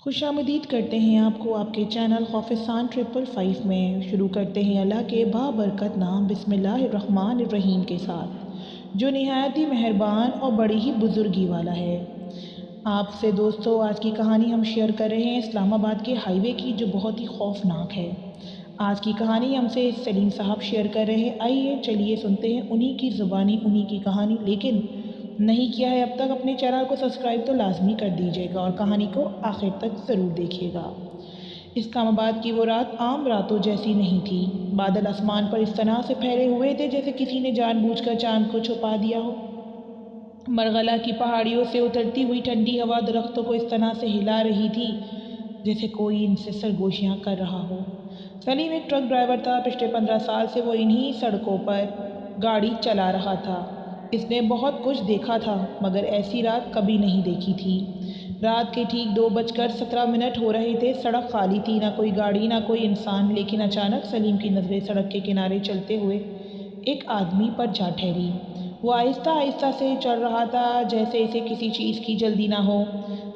खुशामदीद करते हैं आपको आपके चैनल खौफसान 555 में। शुरू करते हैं अल्लाह के बाबरकत नाम बिस्मिल्लाहिर्रहमानिर्रहीम के साथ, जो नहायत ही मेहरबान और बड़ी ही बुजुर्गी वाला है। आपसे दोस्तों आज की कहानी हम शेयर कर रहे हैं इस्लामाबाद के हाईवे की, जो बहुत ही खौफनाक है। आज की कहानी हमसे सलीम साहब शेयर कर रहे हैं। आइए चलिए सुनते हैं उन्हीं की ज़ुबानी उन्हीं की कहानी। लेकिन नहीं किया है अब तक अपने चैनल को सब्सक्राइब तो लाजमी कर दीजिएगा और कहानी को आखिर तक ज़रूर देखिएगा। इस्लामाबाद की वो रात आम रातों जैसी नहीं थी। बादल आसमान पर इस तरह से फैले हुए थे जैसे किसी ने जानबूझकर चांद को छुपा दिया हो। मरगला की पहाड़ियों से उतरती हुई ठंडी हवा दरख्तों को इस तरह से हिला रही थी जैसे कोई इनसे सरगोशियाँ कर रहा हो। सलीम एक ट्रक ड्राइवर था। पिछले 15 साल से वो इन्हीं सड़कों पर गाड़ी चला रहा था। इसने बहुत कुछ देखा था, मगर ऐसी रात कभी नहीं देखी थी। रात के ठीक 2:17 हो रहे थे। सड़क खाली थी, ना कोई गाड़ी ना कोई इंसान। लेकिन अचानक सलीम की नज़रें सड़क के किनारे चलते हुए एक आदमी पर जा ठहरी। वो आहिस्ता आहिस्ता से चल रहा था, जैसे इसे किसी चीज़ की जल्दी ना हो।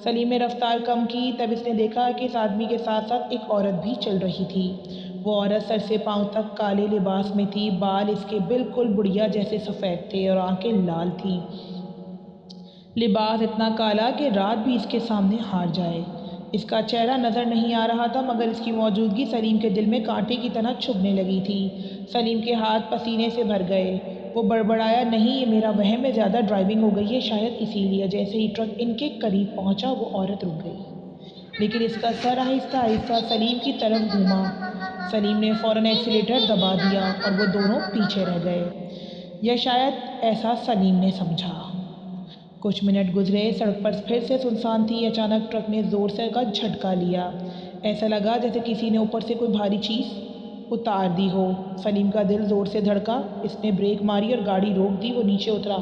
सलीम ने रफ्तार कम की। तब इसने देखा कि इस आदमी के साथ साथ एक औरत भी चल रही थी। वो औरत सर से पांव तक काले लिबास में थी। बाल इसके बिल्कुल बुढ़िया जैसे सफ़ेद थे और आंखें लाल थीं। लिबास इतना काला कि रात भी इसके सामने हार जाए। इसका चेहरा नज़र नहीं आ रहा था, मगर इसकी मौजूदगी सलीम के दिल में कांटे की तरह चुभने लगी थी। सलीम के हाथ पसीने से भर गए। वो बड़बड़ाया, नहीं ये मेरा वहम है, ज़्यादा ड्राइविंग हो गई है शायद इसीलिए। जैसे ही ट्रक इनके करीब पहुंचा वो औरत रुक गई, लेकिन इसका सर आहिस्ता आहिस्ता सलीम की तरफ घूमा। सलीम ने फ़ौरन एक्सीलेटर दबा दिया और वो दोनों पीछे रह गए। या शायद ऐसा सलीम ने समझा। कुछ मिनट गुजरे। सड़क पर फिर से सुनसान थी। अचानक ट्रक ने ज़ोर से का झटका लिया। ऐसा लगा जैसे किसी ने ऊपर से कोई भारी चीज़ उतार दी हो। सलीम का दिल ज़ोर से धड़का। इसने ब्रेक मारी और गाड़ी रोक दी। वो नीचे उतरा,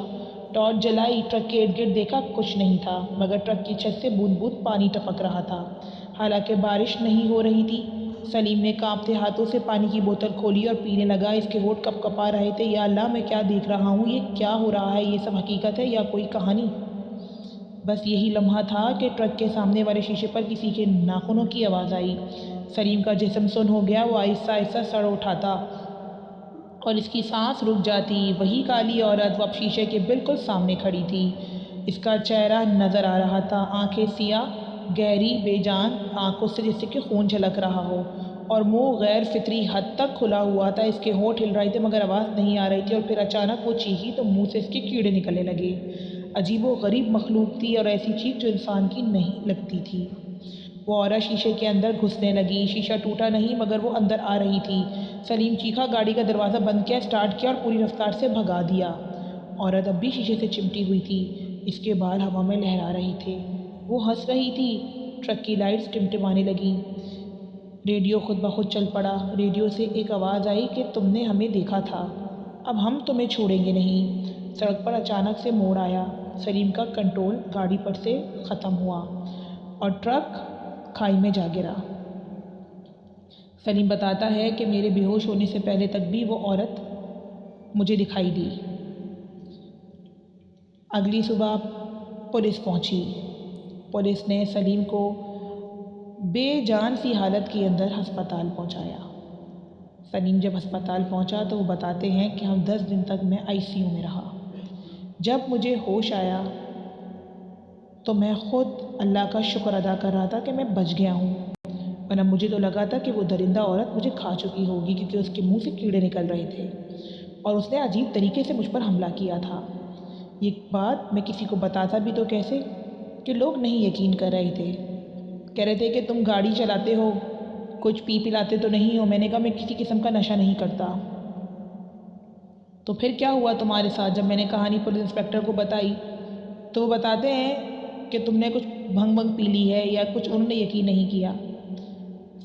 टॉर्च जलाई, ट्रक के इर्द गिर्द देखा, कुछ नहीं था, मगर ट्रक की छत से बूंद बूंद पानी टपक रहा था। हालांकि बारिश नहीं हो रही थी। सलीम ने कांपते हाथों से पानी की बोतल खोली और पीने लगा। इसके होंठ कँपकपा रहे थे। या अल्लाह, मैं क्या देख रहा हूँ? ये क्या हो रहा है? ये सब हकीकत है या कोई कहानी? बस यही लम्हा था कि ट्रक के सामने वाले शीशे पर किसी के नाखूनों की आवाज़ आई। सलीम का जिस्म सुन्न हो गया। वो आहिस्ता आहिस्ता सर उठाता और इसकी सांस रुक जाती। वही काली औरत वो अब शीशे के बिल्कुल सामने खड़ी थी। इसका चेहरा नज़र आ रहा था। आंखें सियाह, गहरी, बेजान आंखों से जैसे कि खून झलक रहा हो, और मुंह गैर फितरी हद तक खुला हुआ था। इसके होंठ हिल रहे थे मगर आवाज़ नहीं आ रही थी। और फिर अचानक वो चीखी तो मुंह से इसके कीड़े निकलने लगे। अजीबो गरीब मखलूक थी और ऐसी चीख जो इंसान की नहीं लगती थी। वो औरत शीशे के अंदर घुसने लगी। शीशा टूटा नहीं, मगर वो अंदर आ रही थी। सलीम चीखा, गाड़ी का दरवाज़ा बंद किया, स्टार्ट किया और पूरी रफ्तार से भगा दिया। औरत अब भी शीशे से चिमटी हुई थी। इसके बाल हवा में लहरा रहे थे। वो हंस रही थी। ट्रक की लाइट्स टिमटिमाने लगी। रेडियो खुद ब खुद चल पड़ा। रेडियो से एक आवाज़ आई कि तुमने हमें देखा था, अब हम तुम्हें छोड़ेंगे नहीं। सड़क पर अचानक से मोड़ आया। सलीम का कंट्रोल गाड़ी पर से ख़त्म हुआ और ट्रक खाई में जा गिरा। सलीम बताता है कि मेरे बेहोश होने से पहले तक भी वो औरत मुझे दिखाई दी। अगली सुबह पुलिस पहुंची। पुलिस ने सलीम को बेजान सी हालत के अंदर अस्पताल पहुंचाया। सलीम जब अस्पताल पहुंचा तो वो बताते हैं कि हम 10 दिन तक मैं आईसीयू में रहा। जब मुझे होश आया तो मैं खुद अल्लाह का शुक्र अदा कर रहा था कि मैं बच गया हूँ, वरना मुझे तो लगा था कि वो दरिंदा औरत मुझे खा चुकी होगी, क्योंकि उसके मुंह से कीड़े निकल रहे थे और उसने अजीब तरीके से मुझ पर हमला किया था। ये बात मैं किसी को बताता भी तो कैसे कि लोग नहीं यकीन कर रहे थे। कह रहे थे कि तुम गाड़ी चलाते हो, कुछ पी पिलाते तो नहीं हो। मैंने कहा मैं किसी किस्म का नशा नहीं करता। तो फिर क्या हुआ तुम्हारे साथ? जब मैंने कहानी पुलिस इंस्पेक्टर को बताई तो वो बताते हैं कि तुमने कुछ भंग भंग पी ली है या कुछ। उन्होंने यकीन नहीं किया।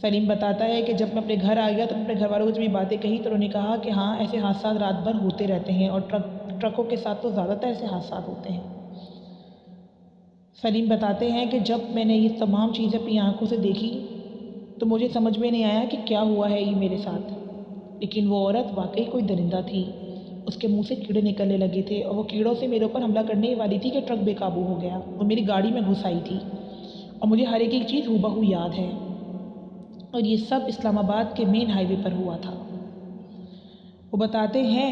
सलीम बताता है कि जब मैं अपने घर आ गया तो अपने घर वालों को जब ये बातें कही तो उन्होंने कहा कि हाँ, ऐसे हादसा रात भर होते रहते हैं और ट्रकों के साथ तो ज़्यादातर ऐसे हादसा होते हैं। सलीम बताते हैं कि जब मैंने ये तमाम चीज़ें अपनी आंखों से देखी तो मुझे समझ में नहीं आया कि क्या हुआ है ये मेरे साथ। लेकिन वो औरत वाकई कोई दरिंदा थी। उसके मुंह से कीड़े निकलने लगे थे और वो कीड़ों से मेरे ऊपर हमला करने ही वाली थी कि ट्रक बेकाबू हो गया और मेरी गाड़ी में घुस आई थी। और मुझे हर एक चीज़ हूबहू याद है। और ये सब इस्लामाबाद के मेन हाईवे पर हुआ था। वो बताते हैं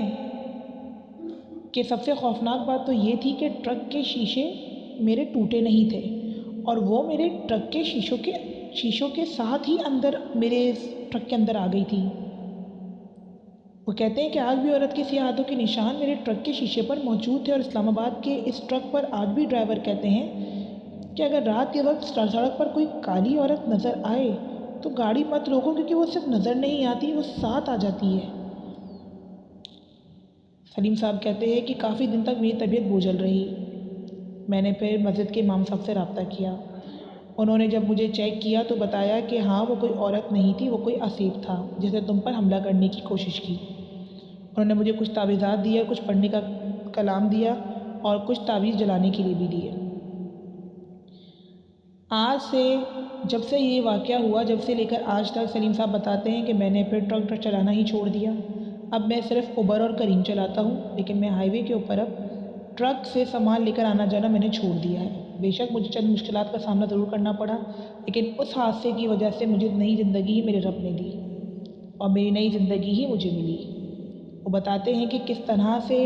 कि सबसे खौफनाक बात तो ये थी कि ट्रक के शीशे मेरे टूटे नहीं थे और वो मेरे ट्रक के शीशों के साथ ही अंदर मेरे ट्रक के अंदर आ गई थी। वो कहते हैं कि आज भी औरत के सियाहतों के निशान मेरे ट्रक के शीशे पर मौजूद थे और इस्लामाबाद के इस ट्रक पर आज भी ड्राइवर कहते हैं कि अगर रात के वक्त सड़क पर कोई काली औरत नज़र आए तो गाड़ी मत रोको, क्योंकि वो सिर्फ नज़र नहीं आती, वो साथ आ जाती है। सलीम साहब कहते हैं कि काफ़ी दिन तक मेरी तबीयत बोझल रही। मैंने फिर मस्जिद के इमाम साहब से रब्ता किया। उन्होंने जब मुझे चेक किया तो बताया कि हाँ, वो कोई औरत नहीं थी, वो कोई असीब था जिसने तुम पर हमला करने की कोशिश की। उन्होंने मुझे कुछ तावीज़ात दिया, कुछ पढ़ने का कलाम दिया और कुछ तावीज़ जलाने के लिए भी दिए। आज से जब से ये वाक़या हुआ, जब से लेकर आज तक सलीम साहब बताते हैं कि मैंने फिर ट्रक चलाना ही छोड़ दिया। अब मैं सिर्फ उबर और करीम चलाता हूँ, लेकिन मैं हाईवे के ऊपर अब ट्रक से सामान लेकर आना जाना मैंने छोड़ दिया है। बेशक मुझे चंद मुश्किलात का सामना ज़रूर करना पड़ा, लेकिन उस हादसे की वजह से मुझे नई ज़िंदगी ही मेरे रब ने दी और मेरी नई ज़िंदगी ही मुझे मिली। वो बताते हैं कि किस तरह से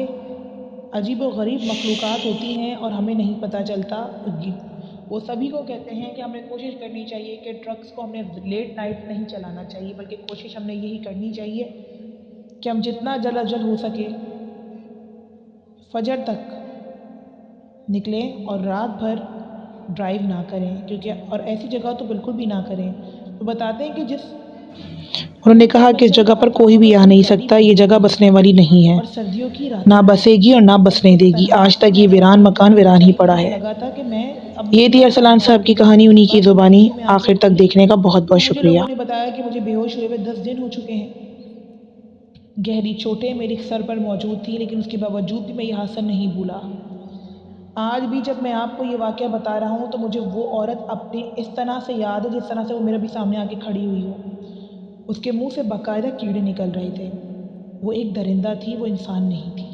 अजीब व गरीब मखलूक़ात होती हैं और हमें नहीं पता चलता। वो सभी को कहते हैं कि हमें कोशिश करनी चाहिए कि ट्रक्स को हमें लेट नाइट नहीं चलाना चाहिए, बल्कि कोशिश हमने यही करनी चाहिए कि हम जितना जल्द अज जल्द हो सके फजर तक निकलें और रात भर ड्राइव ना करें, क्योंकि और ऐसी जगह तो बिल्कुल भी ना करें। तो बताते हैं कि उन्होंने कहा कि इस जगह पर कोई भी आ नहीं सकता, ये जगह बसने वाली नहीं है, ना बसेगी और ना बसने देगी। आज तक ये वीरान मकान वीरान ही पड़ा है। ये थी अरसलान साहब की कहानी, उन्हीं की ज़ुबानी। आखिर तक देखने का बहुत बहुत शुक्रिया। लोगों ने बताया कि मुझे बेहोश हुए 10 दिन हो चुके हैं। गहरी चोटें मेरे सर पर मौजूद थी, लेकिन उसके बावजूद भी मैं ये हादसा नहीं भूला। आज भी जब मैं आपको ये वाक़या बता रहा हूँ तो मुझे वो औरत अपनी इस तरह से याद है जिस तरह से वो मेरे भी सामने आके खड़ी हुई हो। उसके मुंह से बाकायदा कीड़े निकल रहे थे। वो एक दरिंदा थी, वो इंसान नहीं थी।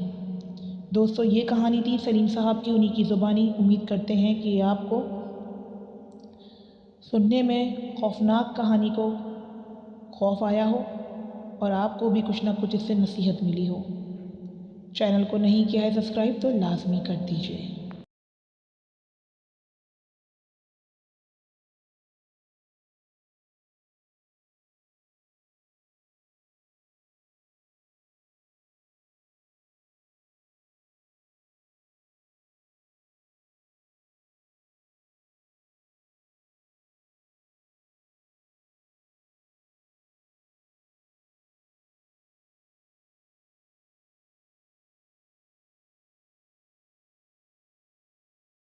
दोस्तों, ये कहानी थी सलीम साहब की, उन्हीं की ज़ुबानी। उम्मीद करते हैं कि आपको सुनने में खौफनाक कहानी को खौफ आया हो और आपको भी कुछ ना कुछ इससे नसीहत मिली हो। चैनल को नहीं किया है सब्सक्राइब तो लाजमी कर दीजिए।